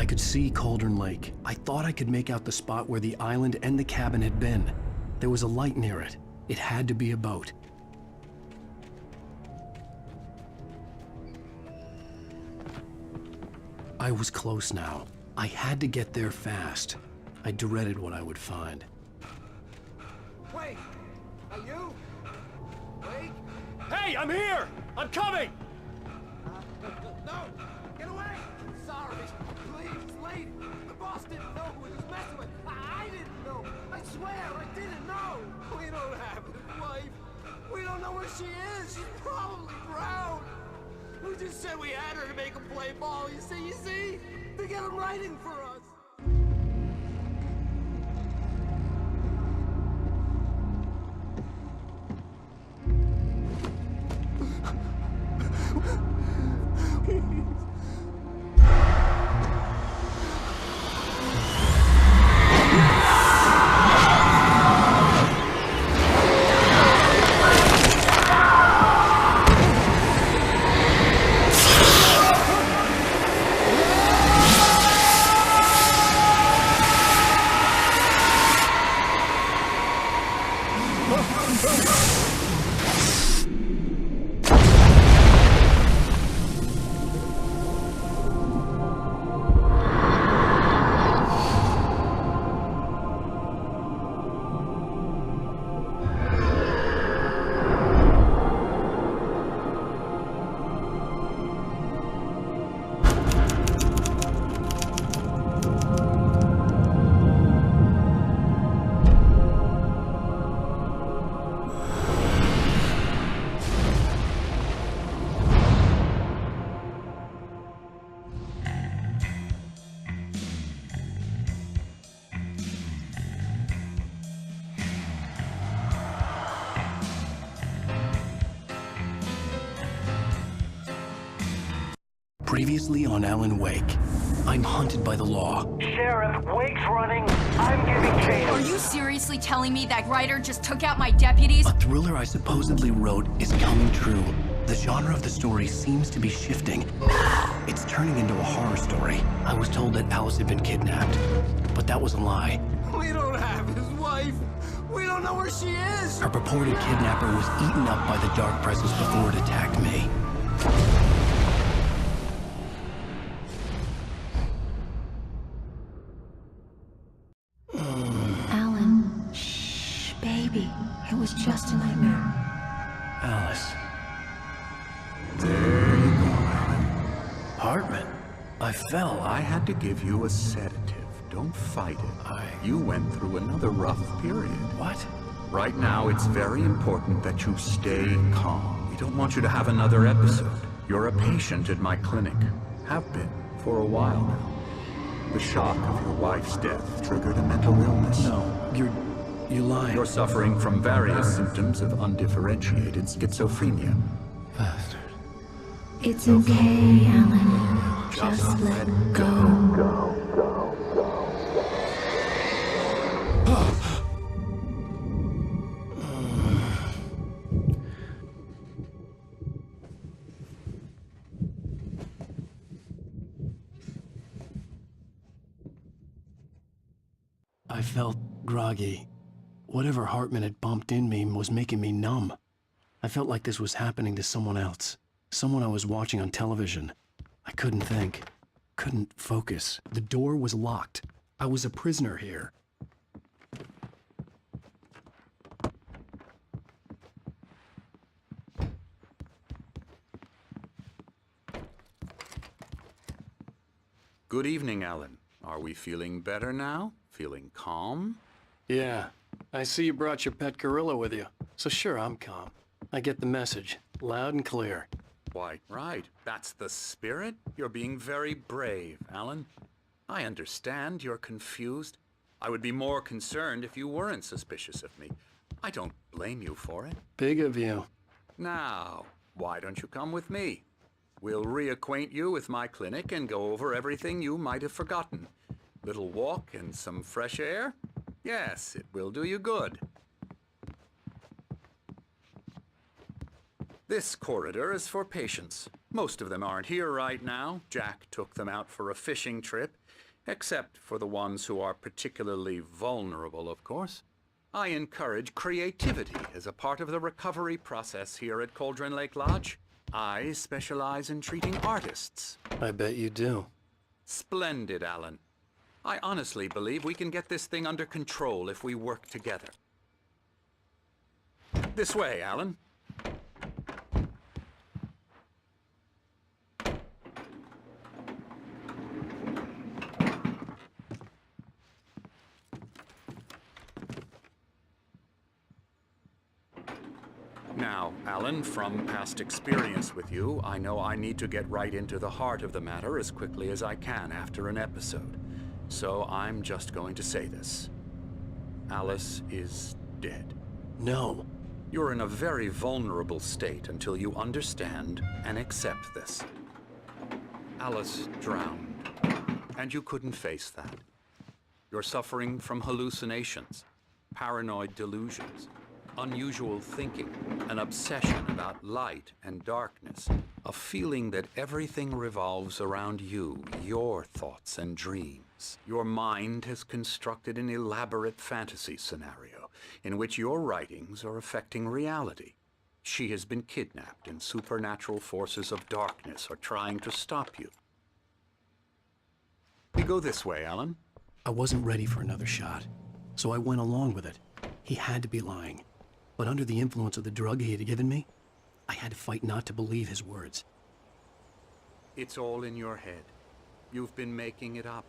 I could see Cauldron Lake. I thought I could make out the spot where the island and the cabin had been. There was a light near it. It had to be a boat. I was close now. I had to get there fast. I dreaded what I would find. Wait! Are you? Wait! Hey, I'm here! I'm coming! No! Get away! Sorry! Please, it's late! The boss didn't know who he was messing with! I didn't know! I swear, I didn't know! We don't have his wife! We don't know where she is! She's probably drowned! We just said we had her to make him play ball, you see? To get him writing for us! Previously on Alan Wake, I'm hunted by the law. Sheriff, Wake's running. I'm giving chase. Are you seriously telling me that writer just took out my deputies? A thriller I supposedly wrote is coming true. The genre of the story seems to be shifting. It's turning into a horror story. I was told that Alice had been kidnapped, but that was a lie. We don't have his wife! We don't know where she is! Her purported kidnapper was eaten up by the dark presence before it attacked me. Alan, shh, baby. It was just a nightmare. Alice. There you go, Alan. Hartman. I fell. I had to give you a sedative. Don't fight it. You went through another rough period. What? Right now, it's very important that you stay calm. We don't want you to have another episode. You're a patient at my clinic. Have been for a while now. The shock of your wife's death triggered a mental illness. No, you're lying. You're suffering from various symptoms of undifferentiated schizophrenia. Bastard. It's okay, Alan. Just let go. I felt groggy. Whatever Hartman had bumped in me was making me numb. I felt like this was happening to someone else. Someone I was watching on television. I couldn't think. Couldn't focus. The door was locked. I was a prisoner here. Good evening, Alan. Are we feeling better now? Feeling calm? Yeah. I see you brought your pet gorilla with you. So sure, I'm calm. I get the message. Loud and clear. Why, right. That's the spirit. You're being very brave, Alan. I understand you're confused. I would be more concerned if you weren't suspicious of me. I don't blame you for it. Big of you. Now, why don't you come with me? We'll reacquaint you with my clinic and go over everything you might have forgotten. Little walk and some fresh air? Yes, it will do you good. This corridor is for patients. Most of them aren't here right now. Jack took them out for a fishing trip, except for the ones who are particularly vulnerable, of course. I encourage creativity as a part of the recovery process here at Cauldron Lake Lodge. I specialize in treating artists. I bet you do. Splendid, Alan. I honestly believe we can get this thing under control if we work together. This way, Alan. Now, Alan, from past experience with you, I know I need to get right into the heart of the matter as quickly as I can after an episode. So I'm just going to say this. Alice is dead. No. You're in a very vulnerable state until you understand and accept this. Alice drowned, and you couldn't face that. You're suffering from hallucinations, paranoid delusions, unusual thinking, an obsession about light and darkness, a feeling that everything revolves around you, your thoughts and dreams. Your mind has constructed an elaborate fantasy scenario in which your writings are affecting reality. She has been kidnapped and supernatural forces of darkness are trying to stop you. We go this way, Alan. I wasn't ready for another shot, so I went along with it. He had to be lying. But under the influence of the drug he had given me, I had to fight not to believe his words. It's all in your head. You've been making it up.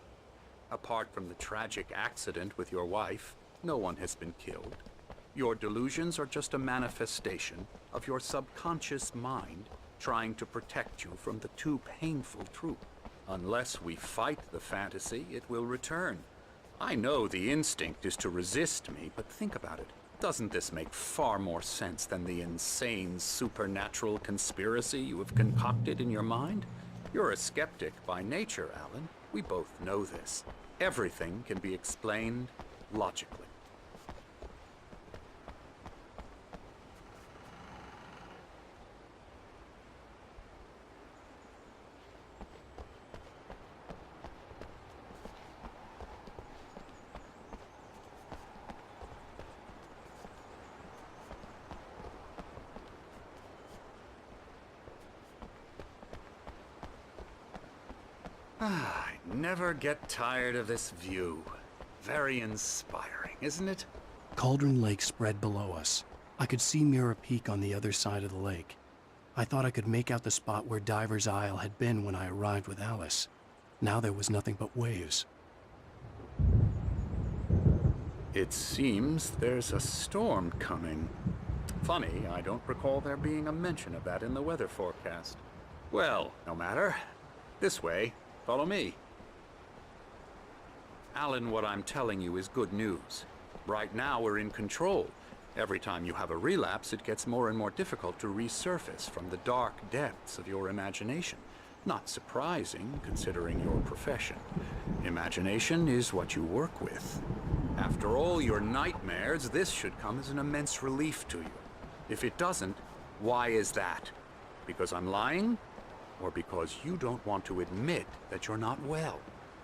Apart from the tragic accident with your wife, no one has been killed. Your delusions are just a manifestation of your subconscious mind trying to protect you from the too painful truth. Unless we fight the fantasy, it will return. I know the instinct is to resist me, but think about it. Doesn't this make far more sense than the insane supernatural conspiracy you have concocted in your mind? You're a skeptic by nature, Alan. We both know this. Everything can be explained logically. I never get tired of this view. Very inspiring, isn't it? Cauldron Lake spread below us. I could see Mirror Peak on the other side of the lake. I thought I could make out the spot where Diver's Isle had been when I arrived with Alice. Now there was nothing but waves. It seems there's a storm coming. Funny, I don't recall there being a mention of that in the weather forecast. Well, no matter. This way. Follow me. Alan, what I'm telling you is good news. Right now we're in control. Every time you have a relapse, it gets more and more difficult to resurface from the dark depths of your imagination. Not surprising, considering your profession. Imagination is what you work with. After all your nightmares, this should come as an immense relief to you. If it doesn't, why is that? Because I'm lying? Or because you don't want to admit that you're not well?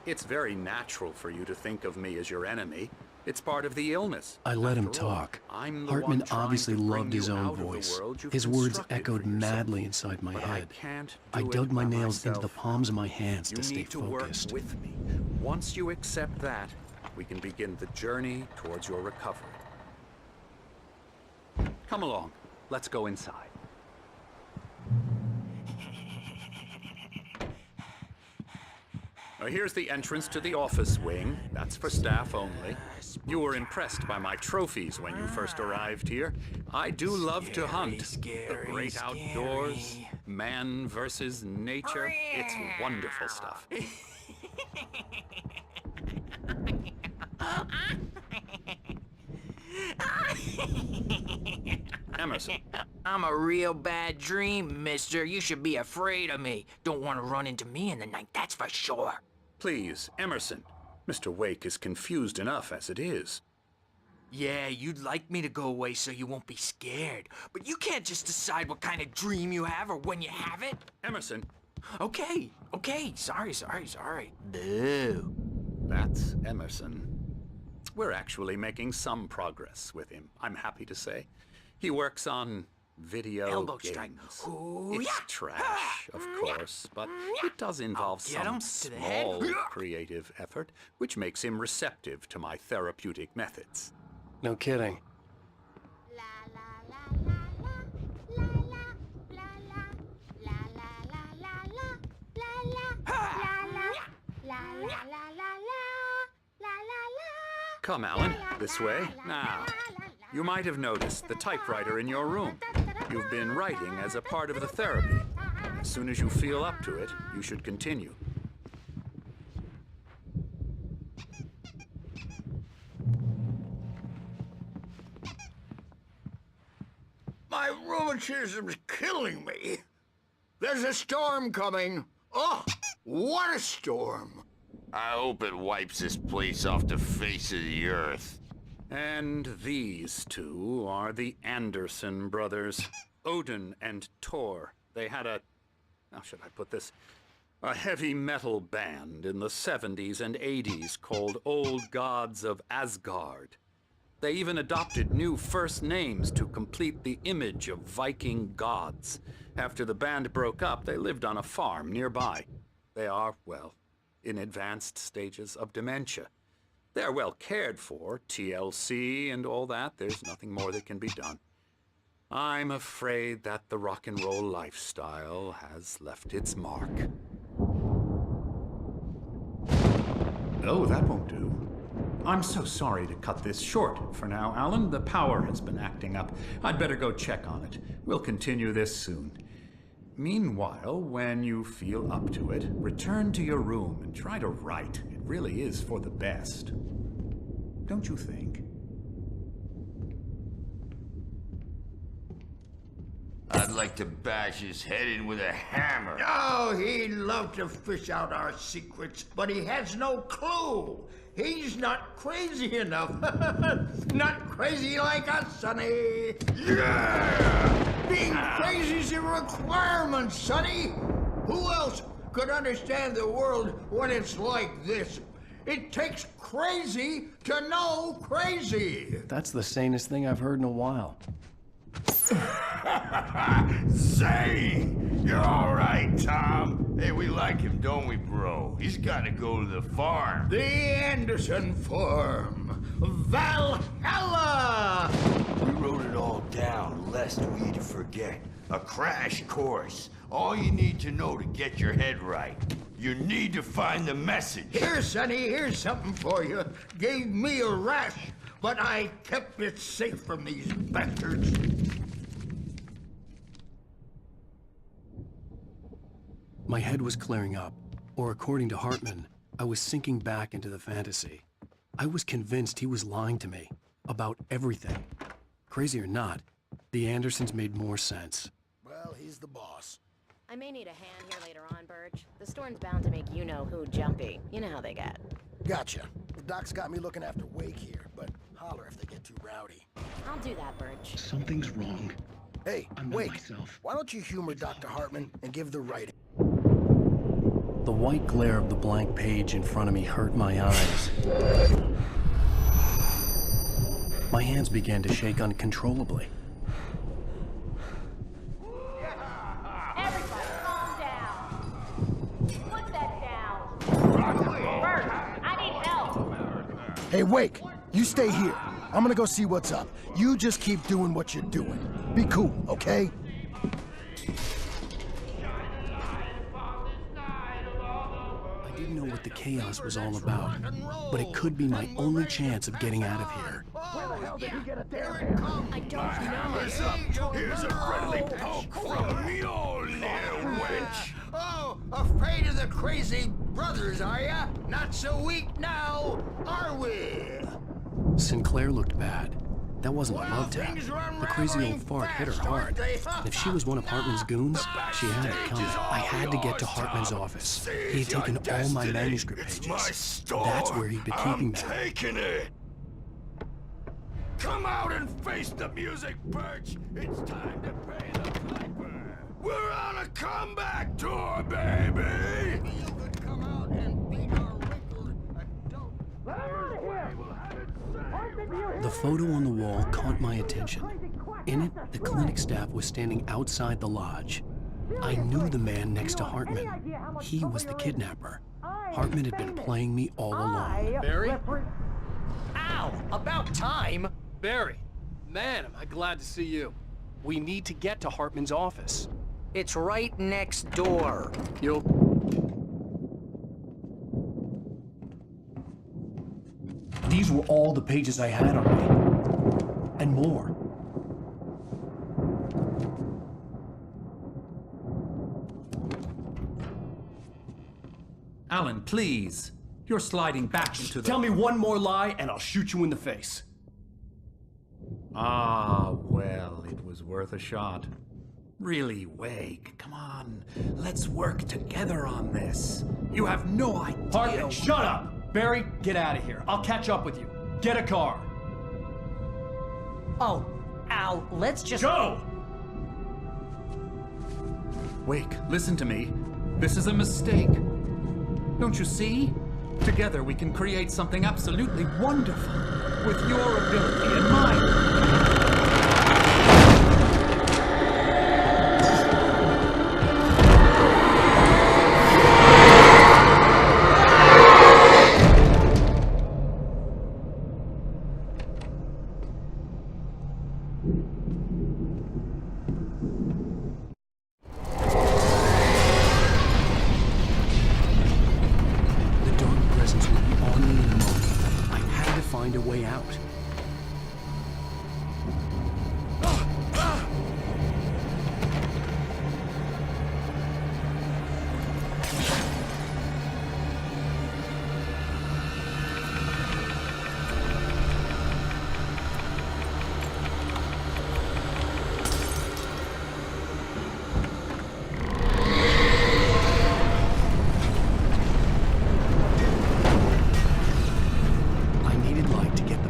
It's very natural for you to think of me as your enemy. It's part of the illness. I let him After all, talk. I'm the Hartman one trying obviously to bring loved his you own out of the voice. world you've His words constructed echoed for yourself. madly inside my But head. I can't I do dug it my by nails into the myself. palms of my hands You to stay need to work focused. with me. Once you accept that, we can begin the journey towards your recovery. Come along. Let's go inside. Now here's the entrance to the office wing. That's for staff only. You were impressed by my trophies when you first arrived here. I do love to hunt. The great outdoors, man versus nature. It's wonderful stuff. Emerson. I'm a real bad dream, mister. You should be afraid of me. Don't want to run into me in the night, that's for sure. Please, Emerson. Mr. Wake is confused enough as it is. Yeah, you'd like me to go away so you won't be scared. But you can't just decide what kind of dream you have or when you have it. Emerson, Okay, sorry. Boo. that's Emerson. We're actually making some progress with him, I'm happy to say. He works on video Elbow strike. games. Ooh, It's yeah. trash, of course, but it does involve I'll get him some to the head. small creative effort, which makes him receptive to my therapeutic methods. No kidding. Come, Alan, this way. Now, you might have noticed the typewriter in your room. You've been writing as a part of the therapy. As soon as you feel up to it, you should continue. My rheumatism's killing me. There's a storm coming. Oh, what a storm. I hope it wipes this place off the face of the earth. And these two are the Anderson brothers, Odin and Tor. They had how should I put this? A heavy metal band in the 70s and 80s called Old Gods of Asgard. They even adopted new first names to complete the image of Viking gods. After the band broke up, they lived on a farm nearby. They are, well, in advanced stages of dementia. They're well cared for, TLC and all that. There's nothing more that can be done. I'm afraid that the rock and roll lifestyle has left its mark. Oh, that won't do. I'm so sorry to cut this short for now, Alan. The power has been acting up. I'd better go check on it. We'll continue this soon. Meanwhile, when you feel up to it, return to your room and try to write. It really is for the best. Don't you think? I'd like to bash his head in with a hammer. Oh, he'd love to fish out our secrets, but he has no clue. He's not crazy enough. Not crazy like us, Sonny. Yeah! Being crazy's a requirement, Sonny. Who else could understand the world when it's like this? It takes crazy to know crazy. That's the sanest thing I've heard in a while. Say, you're all right, Tom. Hey, we like him, don't we, bro? He's got to go to the farm. The Anderson Farm. Valhalla! We wrote it all down, lest we forget. A crash course. All you need to know to get your head right. You need to find the message. Here, Sonny, here's something for you. Gave me a rash, but I kept it safe from these bastards. My head was clearing up, or according to Hartman, I was sinking back into the fantasy. I was convinced he was lying to me about everything. Crazy or not, the Andersons made more sense. Well, he's the boss. I may need a hand here later on, Birch. The storm's bound to make you-know-who jumpy. You know how they get. Gotcha. The doc's got me looking after Wake here, but holler if they get too rowdy. I'll do that, Birch. Something's wrong. Hey, I'm not Wake, myself. why don't you humor Dr. Hartman and give the writing? The white glare of the blank page in front of me hurt my eyes. My hands began to shake uncontrollably. Everybody, calm down. Put that down. Birch, I need help. Hey, Wake, you stay here. I'm gonna go see what's up. You just keep doing what you're doing. Be cool, okay? I didn't know what the chaos was all about, but it could be my only chance of getting out of here. Where the hell did he get a damn I don't know. Here's a friendly poke from Mjolnir, wench. Oh, afraid of the crazy brothers, are ya? Not so weak now, are we? Sinclair looked bad. That wasn't a love tap. The crazy old fart hit her hard. And if she was one of Hartman's goons, she had it coming. I had to get to Hartman's office. He had taken all my manuscript pages. That's where he'd been keeping them. Taking it. Come out and face the music, Perch! It's time to pay the piper! We're on a comeback tour, baby! Maybe you could come out and beat our wrinkled adult. Let him out of here! The photo on the wall caught my attention. In it, the clinic staff was standing outside the lodge. I knew the man next to Hartman. He was the kidnapper. Hartman had been playing me all along. Barry? Ow! About time! Barry, man, am I glad to see you. We need to get to Hartman's office. It's right next door. You'll... These were all the pages I had on me. And more. Alan, please. You're sliding back into the... Tell me one more lie and I'll shoot you in the face. Ah, well, it was worth a shot. Really, Wake, come on. Let's work together on this. You have no idea... Hartman, shut up! Barry, get out of here. I'll catch up with you. Get a car. Oh, Al, let's just... Go! Wake, listen to me. This is a mistake. Don't you see? Together we can create something absolutely wonderful. With your ability and mine. Find a way out.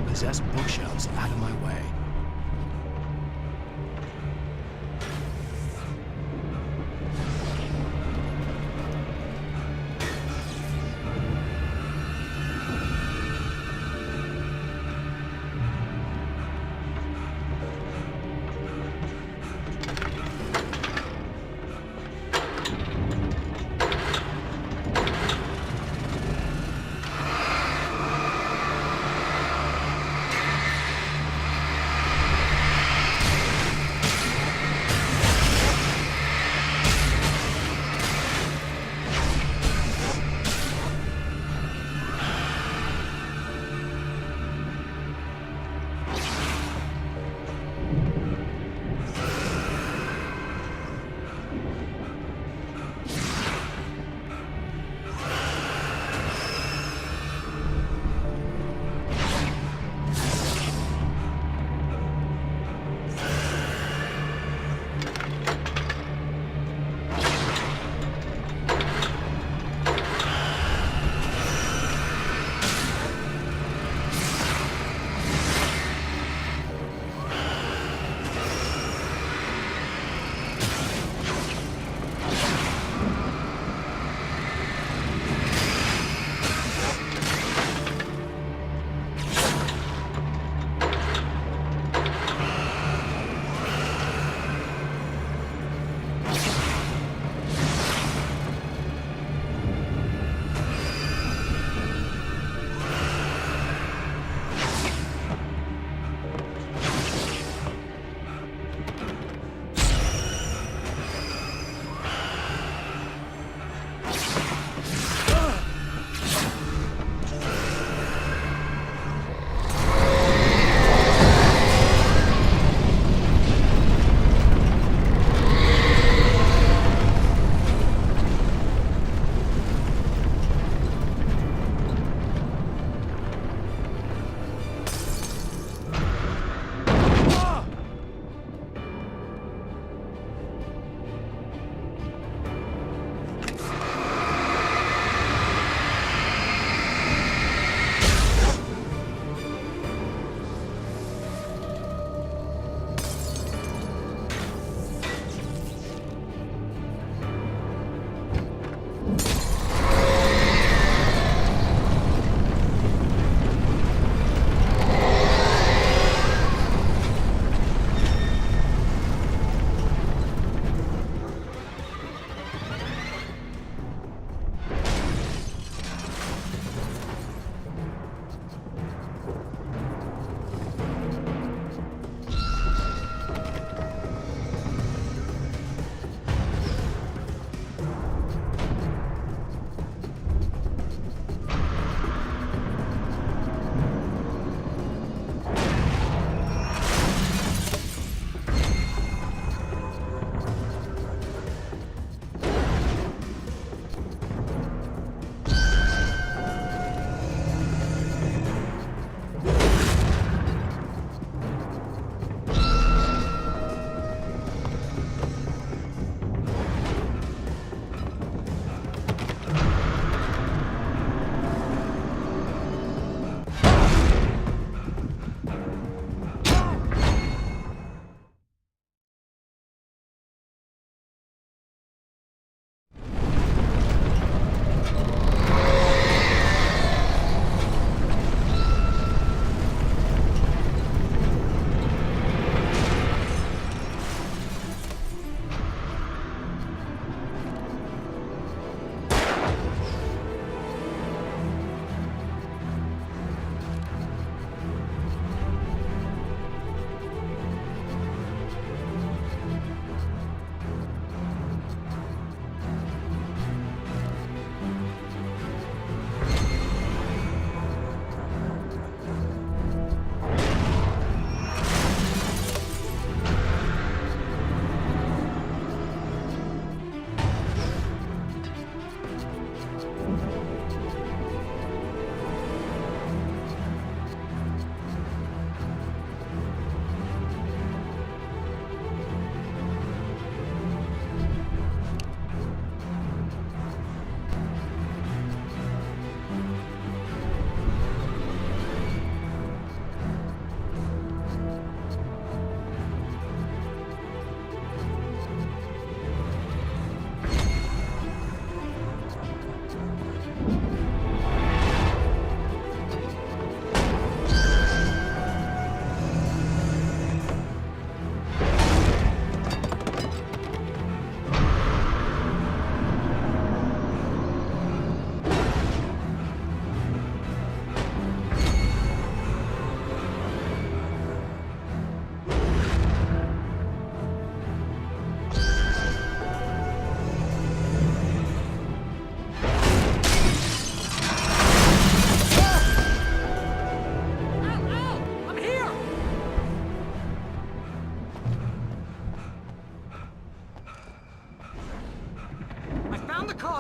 Possessed bookshelves out of my way.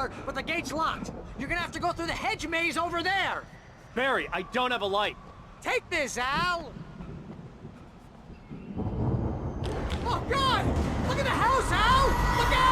sir, but the gate's locked. You're gonna have to go through the hedge maze over there. Barry, I don't have a light. Take this, Al. Oh, God! Look at the house, Al! Look out!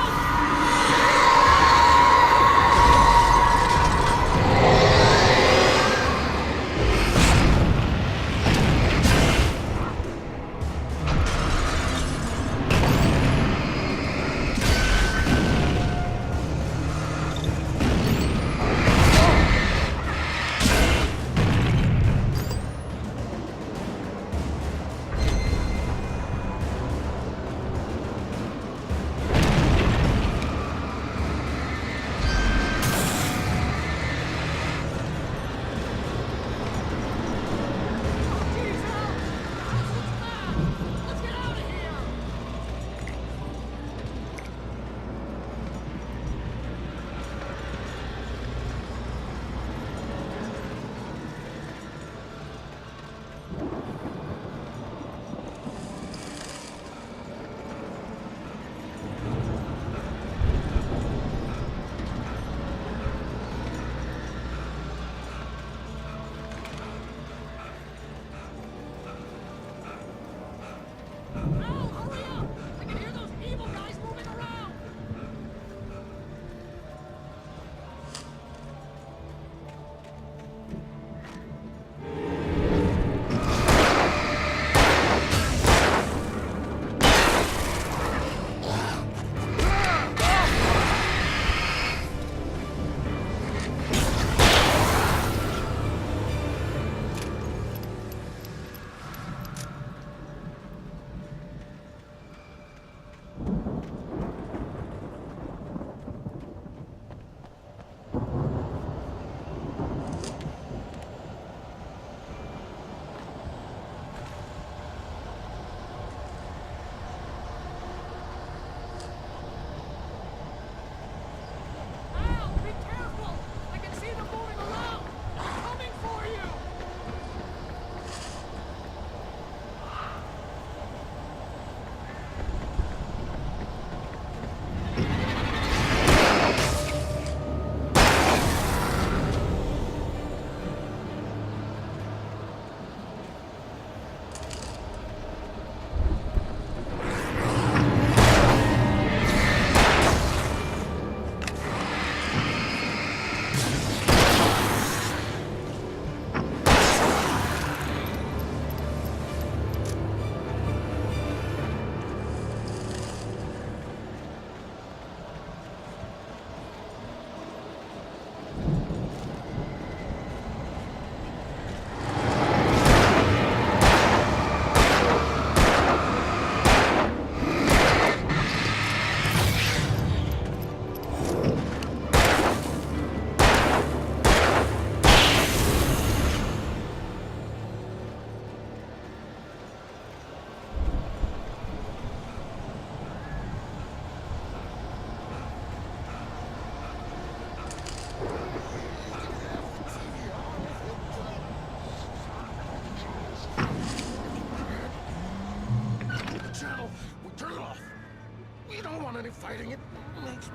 any fighting. It makes...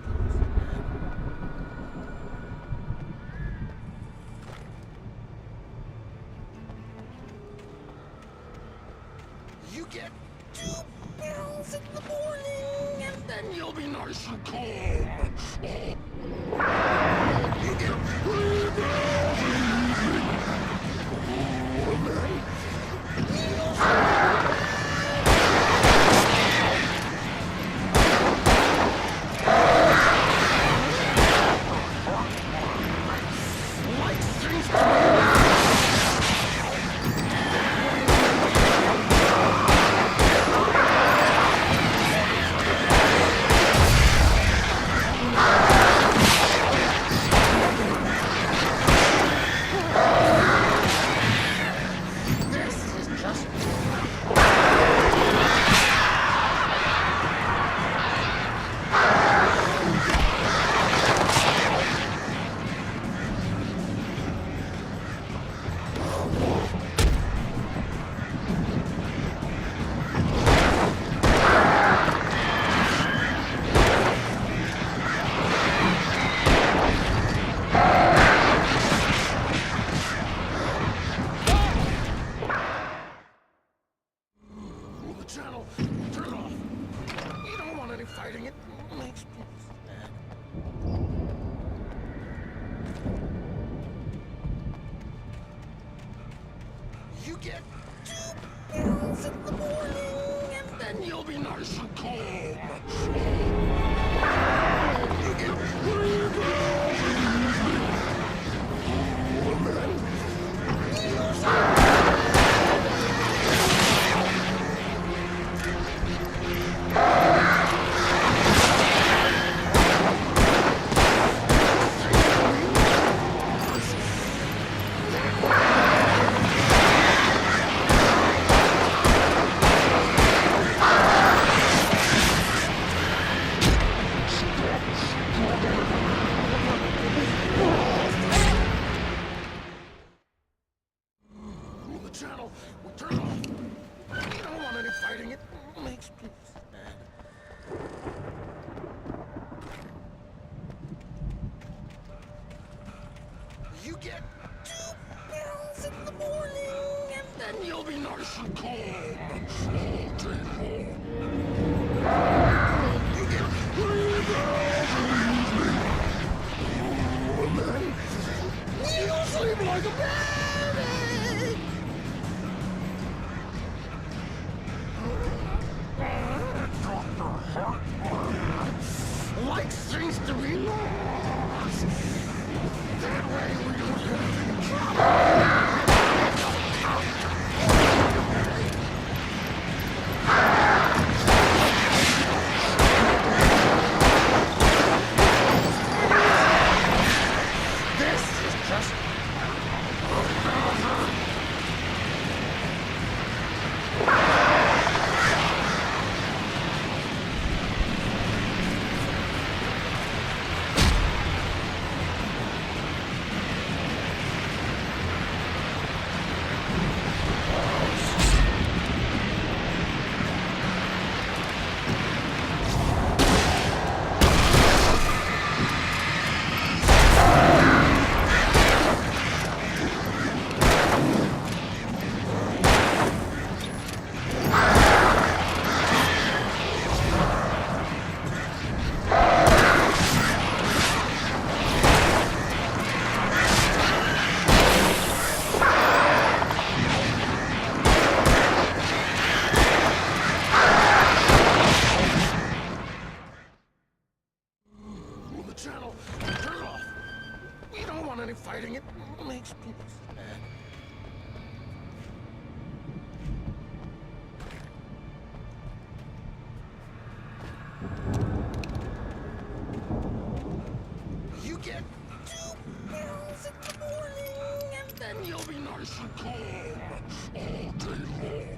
You get 2 pills in the morning, and then you'll be nice and calm. You get 3 pills in the evening. This is just channel. Turn it off. You don't want any fighting. It makes me sad. You get 2 pills in the morning, and then you'll be nice and calm. You get 3 pills, and then you'll sleep. Channel, we turn it off. You don't want any fighting. It makes me sad. You get 2 pills in the morning, and then you'll be nice and calm. You get 3 pills in the evening, and then you'll sleep like a baby. Like things to be lost. That way we don't have any This is just channel. Turn it off. We don't want any fighting. It makes me sad. You get 2 pills in the morning, and then you'll be nice and calm all day long.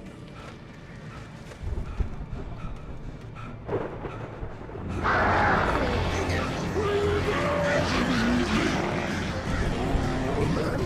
You get 3 pills in the evening, and then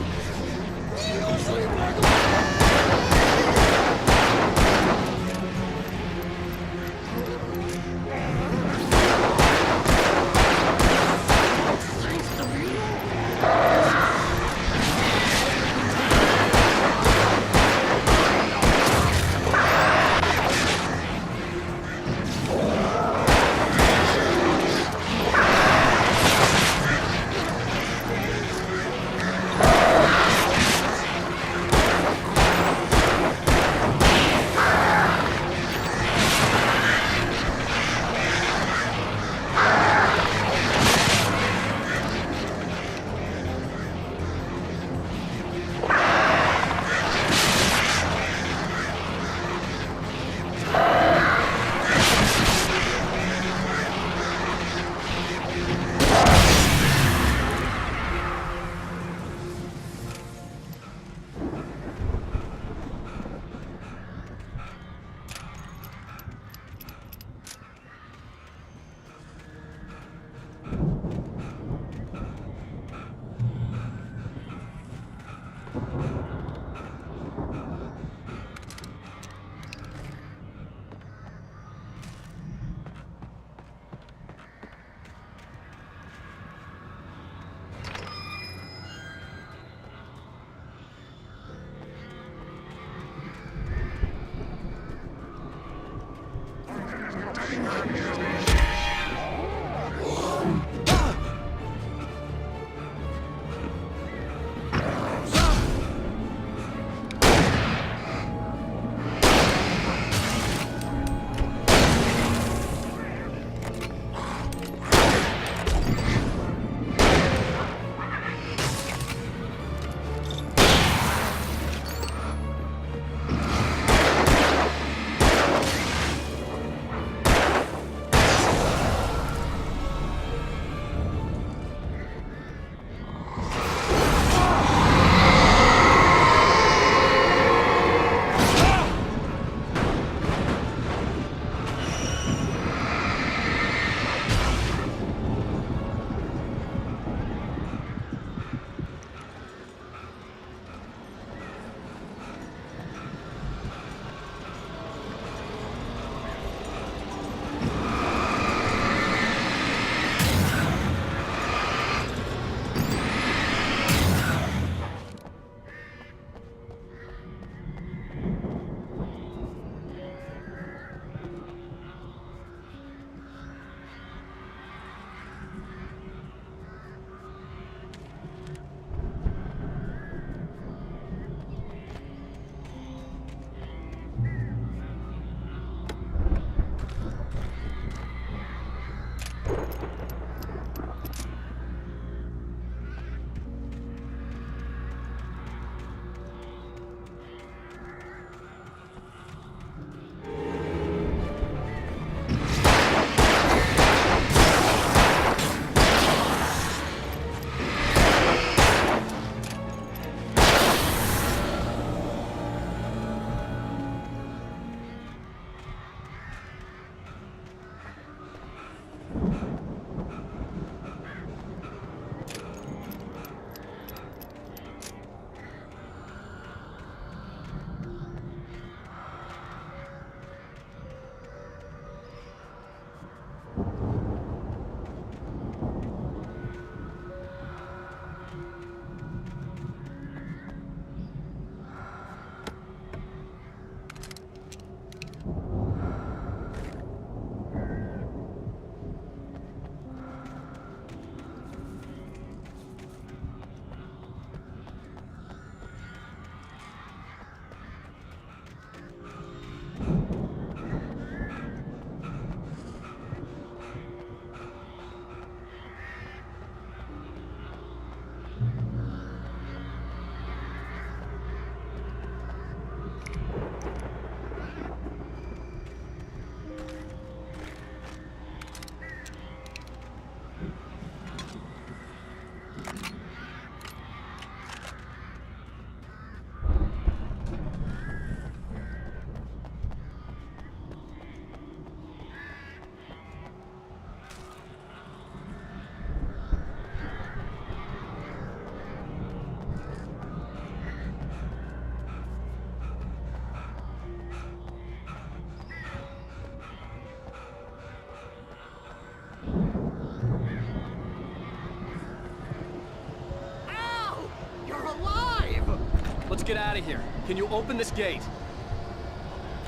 Let's get out of here. Can you open this gate?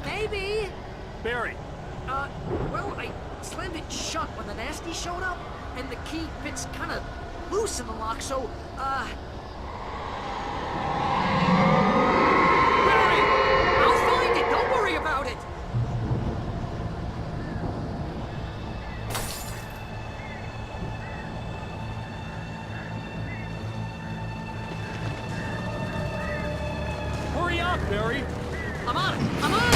Maybe. Barry. Well, I slammed it shut when the nasty showed up, and the key fits kind of loose in the lock, so, Barry! I'll find it, don't worry about it! Hurry up, Barry! I'm on it! I'm on it!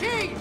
key!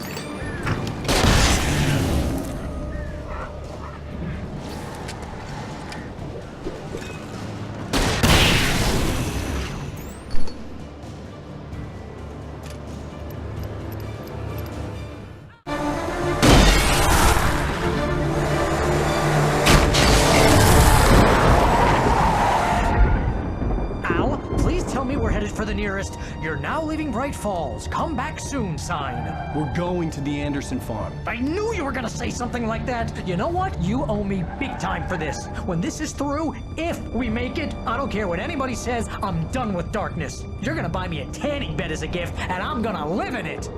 Tell me we're headed for the nearest "You're now leaving Bright Falls. Come back soon" sign. We're going to the Anderson farm. I knew you were gonna say something like that. You know what? You owe me big time for this. When this is through, if we make it, I don't care what anybody says, I'm done with darkness. You're gonna buy me a tanning bed as a gift, and I'm gonna live in it.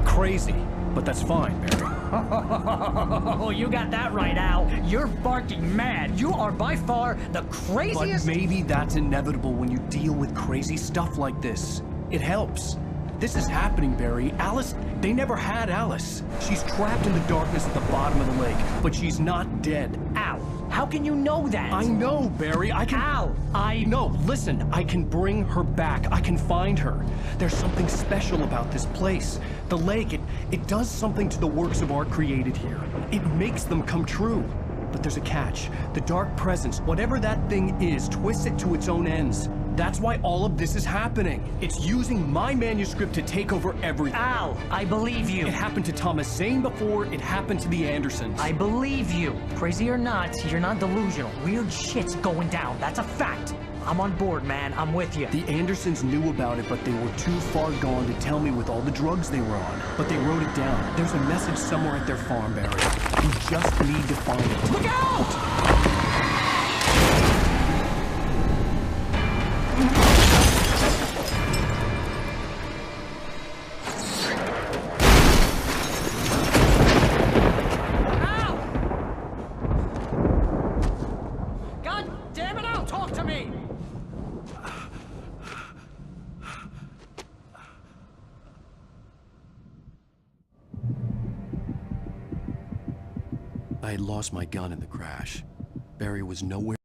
Crazy, but that's fine, Barry. Oh, you got that right, Al. You're barking mad. You are by far the craziest... But maybe that's inevitable when you deal with crazy stuff like this. It helps. This is happening, Barry. Alice, they never had Alice. She's trapped in the darkness at the bottom of the lake, but she's not dead. Al, how can you know that? I know, Barry. I can... Al, No, listen. I can bring her back. I can find her. There's something special about this place. The lake, it does something to the works of art created here. It makes them come true. But there's a catch. The dark presence, whatever that thing is, twists it to its own ends. That's why all of this is happening. It's using my manuscript to take over everything. Al, I believe you. It happened to Thomas Zane before, it happened to the Andersons. I believe you. Crazy or not, you're not delusional. Weird shit's going down. That's a fact. I'm on board, man. I'm with you. The Andersons knew about it, but they were too far gone to tell me with all the drugs they were on. But they wrote it down. There's a message somewhere at their farm, Barry. We just need to find it. Look out! I had lost my gun in the crash. Barry was nowhere